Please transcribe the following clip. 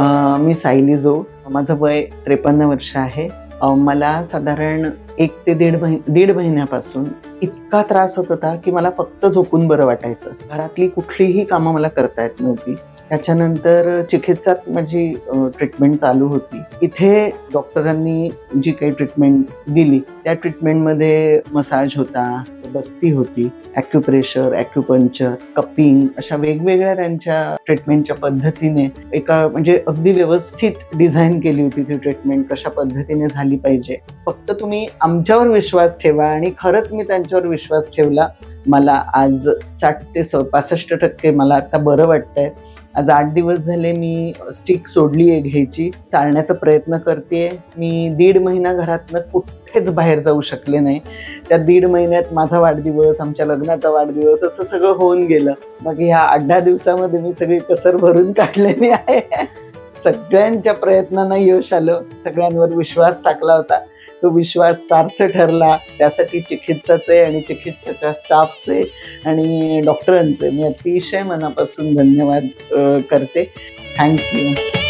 मी सायली जोग. माझं वय 53 वर्ष आहे. मला साधारण 1 ते दीड महिन्यापासून इतका त्रास होत होता की मला फक्त झोपून बरं वाटायचं. घरातली कुठलीही कामं मला करता येत नव्हती. त्याच्यानंतर चिकित्सात माझी ट्रीटमेंट चालू होती. इथे डॉक्टरांनी जी काही ट्रीटमेंट दिली त्या ट्रीटमेंटमध्ये मसाज होता, बस्ती होती, ॲक्युप्रेशर, ॲक्युपंक्चर, कपिंग अशा वेगवेगळ्या त्यांच्या ट्रीटमेंटच्या पद्धतीने एका म्हणजे अगदी व्यवस्थित डिझाईन केली होती ती ट्रीटमेंट कशा पद्धतीने झाली पाहिजे. फक्त तुम्ही आमच्यावर विश्वास ठेवा आणि खरंच मी त्यांच्यावर विश्वास ठेवला. मला आज 60 ते 65% मला आता बरं वाटतंय. आज 8 दिवस झाले मी स्टिक सोडली आहे घ्यायची, चालण्याचा प्रयत्न करते. मी 1.5 महिना घरातनं कुठेच बाहेर जाऊ शकले नाही. त्या 1.5 महिन्यात माझा वाढदिवस, आमच्या लग्नाचा वाढदिवस असं सगळं होऊन गेलं. मग ह्या 8-10 दिवसामध्ये मी सगळी कसर भरून काढलेली आहे. सगळ्यांच्या प्रयत्नांना यश आलं. सगळ्यांवर विश्वास टाकला होता, तो विश्वास सार्थ ठरला. त्यासाठी चिकित्साचे आणि चिकित्साच्या स्टाफचे आणि डॉक्टरांचे मी अतिशय मनापासून धन्यवाद करते. थँक्यू.